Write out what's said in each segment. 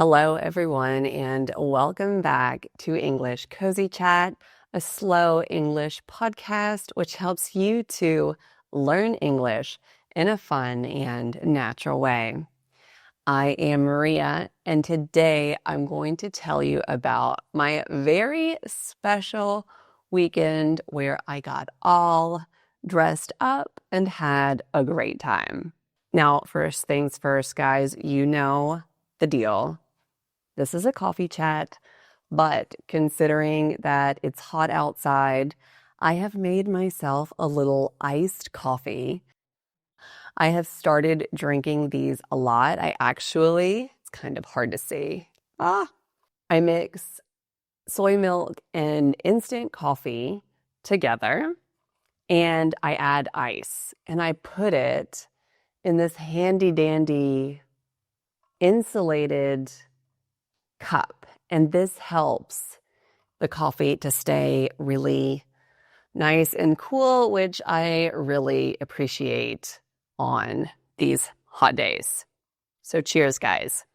Hello, everyone, and welcome back to English Cozy Chat, a slow English podcast which helps you to learn English in a fun and natural way. I am Maria, and today I'm going to tell you about my very special weekend where I got all dressed up and had a great time. Now, first things first, guys, you know the deal. This is a coffee chat, but considering that it's hot outside, I have made myself a little iced coffee. I have started drinking these a lot. It's kind of hard to see. I mix soy milk and instant coffee together, and I add ice, and I put it in this handy dandy insulated cup, and this helps the coffee to stay really nice and cool, which I really appreciate on these hot days. So cheers, guys.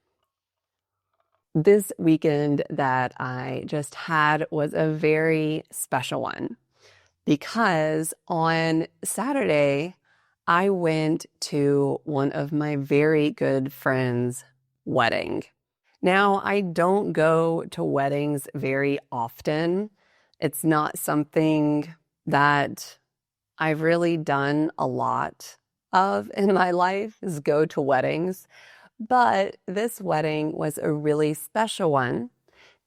This weekend that I just had was a very special one because on Saturday, I went to one of my very good friends' wedding. Now, I don't go to weddings very often. It's not something that I've really done a lot of in my life, is go to weddings. But this wedding was a really special one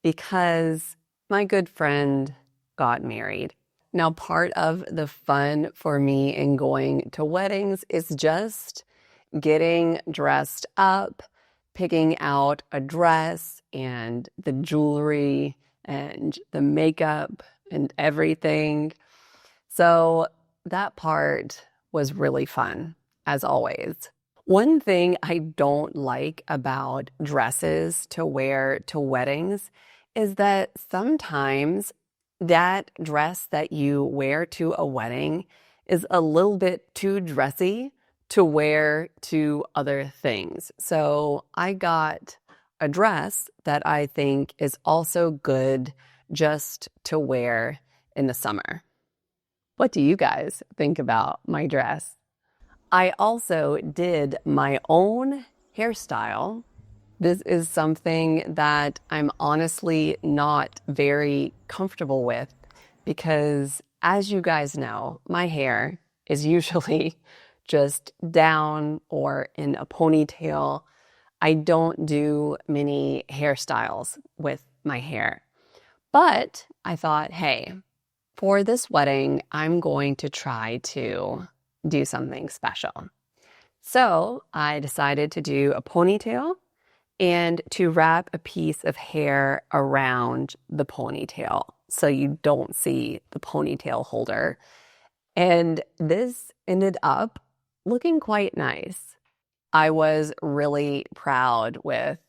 because my good friend got married. Now, part of the fun for me in going to weddings is just getting dressed up, picking out a dress and the jewelry and the makeup and everything. So that part was really fun, as always. One thing I don't like about dresses to wear to weddings is that sometimes that dress that you wear to a wedding is a little bit too dressy to wear to other things. So I got a dress that I think is also good just to wear in the summer. What do you guys think about my dress? I also did my own hairstyle. This is something that I'm honestly not very comfortable with because, as you guys know, my hair is usually just down or in a ponytail. I don't do many hairstyles with my hair. But I thought, hey, for this wedding, I'm going to try to do something special. So I decided to do a ponytail and to wrap a piece of hair around the ponytail so you don't see the ponytail holder. And this ended up looking quite nice. I was really proud with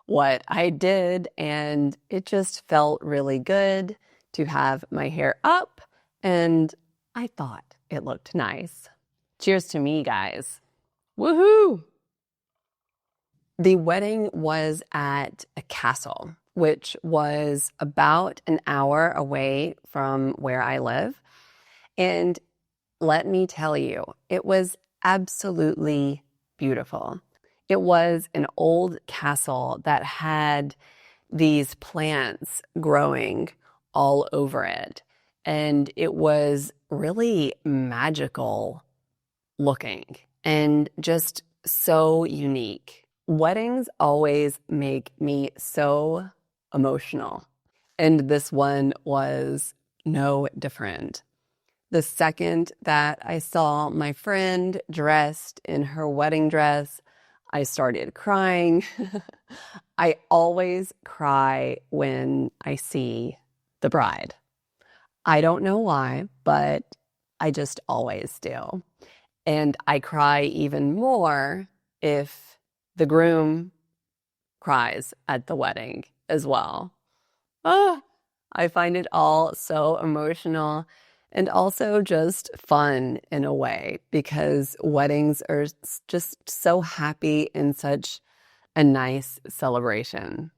what I did, and it just felt really good to have my hair up, and I thought it looked nice. Cheers to me, guys. Woohoo! The wedding was at a castle, which was about an hour away from where I live. And let me tell you, it was absolutely beautiful. It was an old castle that had these plants growing all over it. And it was really magical looking and just so unique. Weddings always make me so emotional, and this one was no different. The second that I saw my friend dressed in her wedding dress, I started crying. I always cry when I see the bride. I don't know why, but I just always do. And I cry even more if the groom cries at the wedding as well. I find it all so emotional and also just fun in a way because weddings are just so happy and such a nice celebration.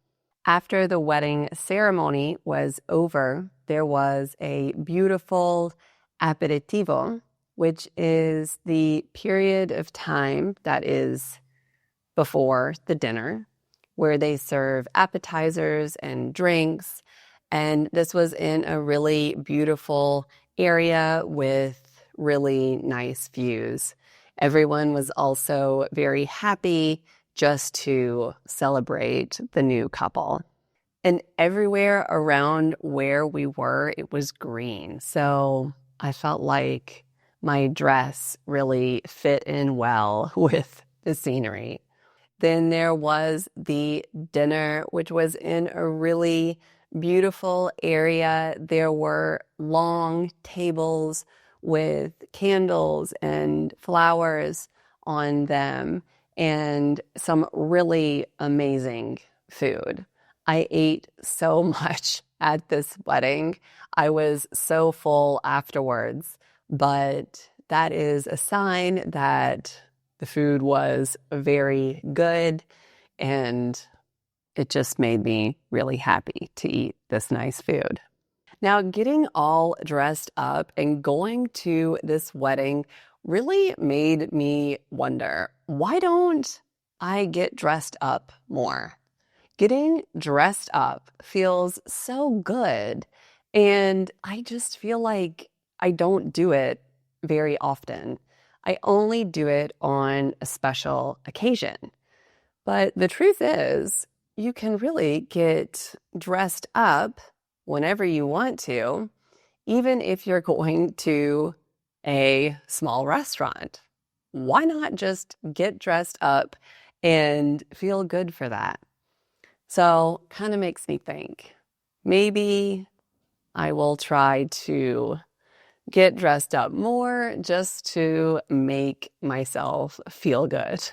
After the wedding ceremony was over, there was a beautiful aperitivo, which is the period of time that is before the dinner, where they serve appetizers and drinks. And this was in a really beautiful area with really nice views. Everyone was also very happy just to celebrate the new couple. And everywhere around where we were, it was green. So I felt like my dress really fit in well with the scenery. Then there was the dinner, which was in a really beautiful area. There were long tables with candles and flowers on them and some really amazing food. I ate so much at this wedding. I was so full afterwards, but that is a sign that the food was very good, and it just made me really happy to eat this nice food. Now, getting all dressed up and going to this wedding really made me wonder, why don't I get dressed up more? Getting dressed up feels so good, and I just feel like I don't do it very often. I only do it on a special occasion. But the truth is, you can really get dressed up whenever you want to, even if you're going to a small restaurant. Why not just get dressed up and feel good for that? So, kind of makes me think, maybe I will try to get dressed up more just to make myself feel good.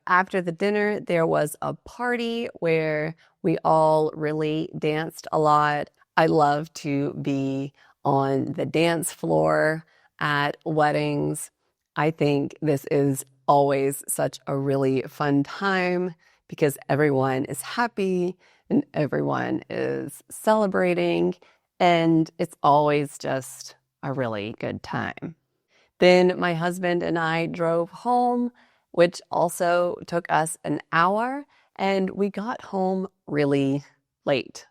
After the dinner, there was a party where we all really danced a lot. I love to be on the dance floor at weddings. I think this is always such a really fun time because everyone is happy and everyone is celebrating, and it's always just a really good time. Then my husband and I drove home, which also took us an hour, and we got home really late,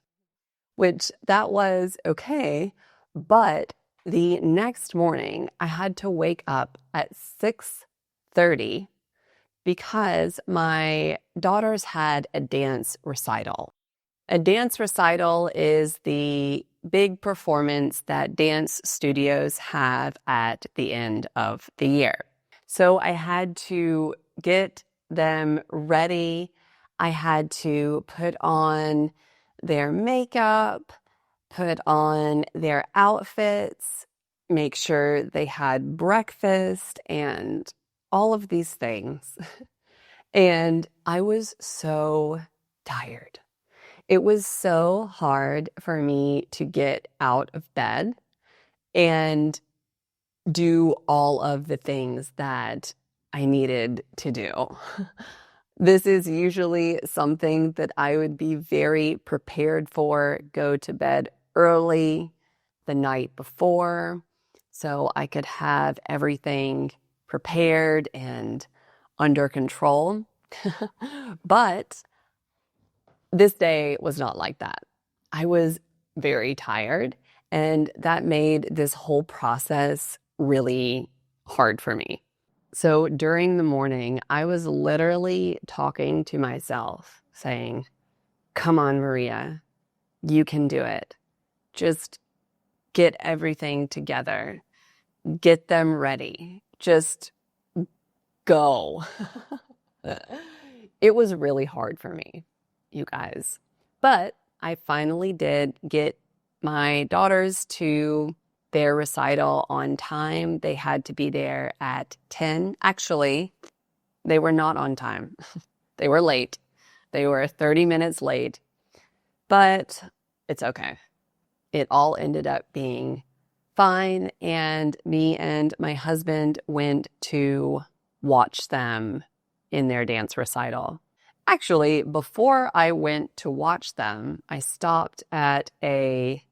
which that was okay. But the next morning, I had to wake up at 6:30 because my daughters had a dance recital. A dance recital is the big performance that dance studios have at the end of the year. So I had to get them ready. I had to put on their makeup, put on their outfits, make sure they had breakfast, and all of these things. And I was so tired. It was so hard for me to get out of bed and do all of the things that I needed to do. This is usually something that I would be very prepared for, go to bed early the night before so I could have everything prepared and under control. But this day was not like that. I was very tired, and that made this whole process really hard for me. So during the morning, I was literally talking to myself, saying, "Come on, Maria, you can do it. Just get everything together. Get them ready. Just go." It was really hard for me, you guys. But I finally did get my daughters to their recital on time. They had to be there at 10. Actually, they were not on time. They were late. They were 30 minutes late, but it's okay. It all ended up being fine, and me and my husband went to watch them in their dance recital. Actually, before I went to watch them, I stopped at a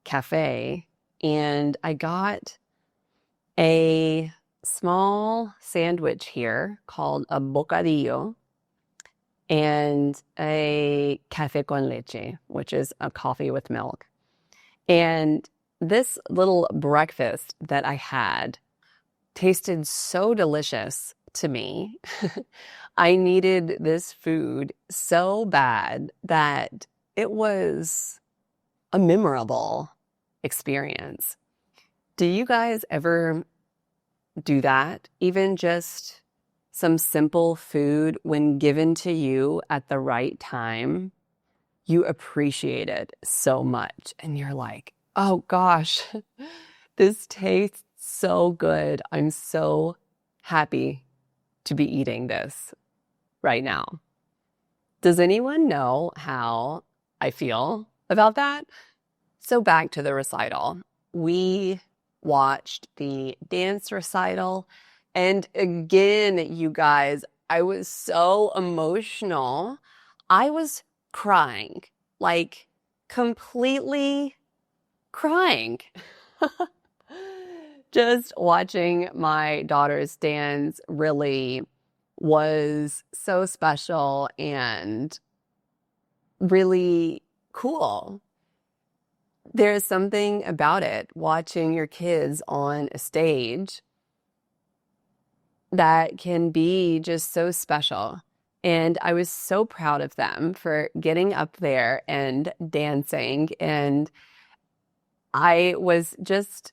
cafe and I got a small sandwich here called a bocadillo and a café con leche, which is a coffee with milk. And this little breakfast that I had tasted so delicious to me. I needed this food so bad that it was a memorable experience. Do you guys ever do that? Even just some simple food, when given to you at the right time, you appreciate it so much. And you're like, oh gosh, this tastes so good. I'm so happy to be eating this right now. Does anyone know how I feel about that? So back to the recital. We watched the dance recital, and again, you guys, I was so emotional. I was crying, like completely crying. Just watching my daughters dance really was so special and really cool. There's something about it, watching your kids on a stage, that can be just so special. And I was so proud of them for getting up there and dancing. And I was just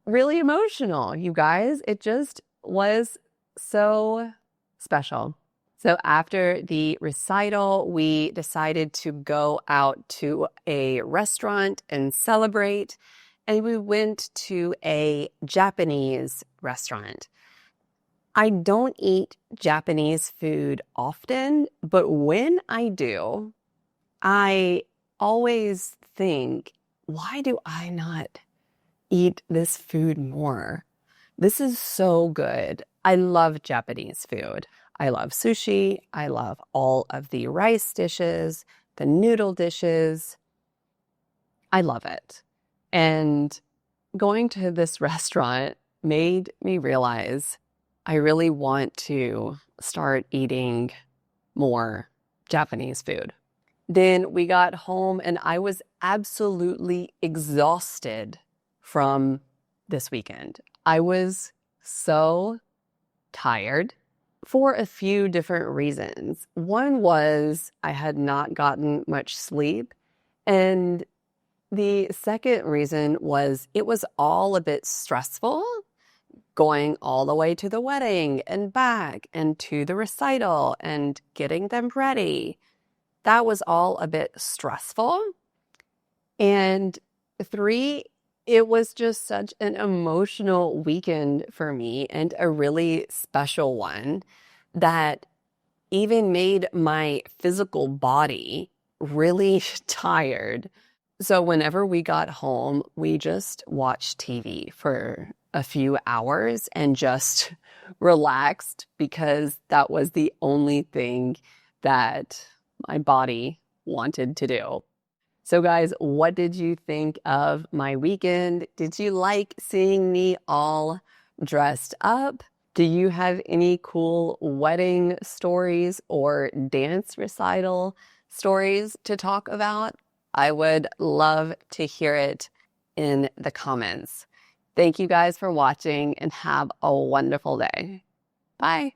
really emotional, you guys. It just was so special. So after the recital, we decided to go out to a restaurant and celebrate. And we went to a Japanese restaurant. I don't eat Japanese food often, but when I do, I always think, why do I not eat this food more? This is so good. I love Japanese food. I love sushi. I love all of the rice dishes, the noodle dishes. I love it. And going to this restaurant made me realize I really want to start eating more Japanese food. Then we got home and I was absolutely exhausted from this weekend. I was so tired for a few different reasons. One was I had not gotten much sleep. And the second reason was it was all a bit stressful, going all the way to the wedding and back and to the recital and getting them ready. That was all a bit stressful. And three, it was just such an emotional weekend for me and a really special one that even made my physical body really tired. So whenever we got home, we just watched TV for a few hours and just relaxed because that was the only thing that my body wanted to do. So guys, what did you think of my weekend? Did you like seeing me all dressed up? Do you have any cool wedding stories or dance recital stories to talk about? I would love to hear it in the comments. Thank you guys for watching and have a wonderful day. Bye.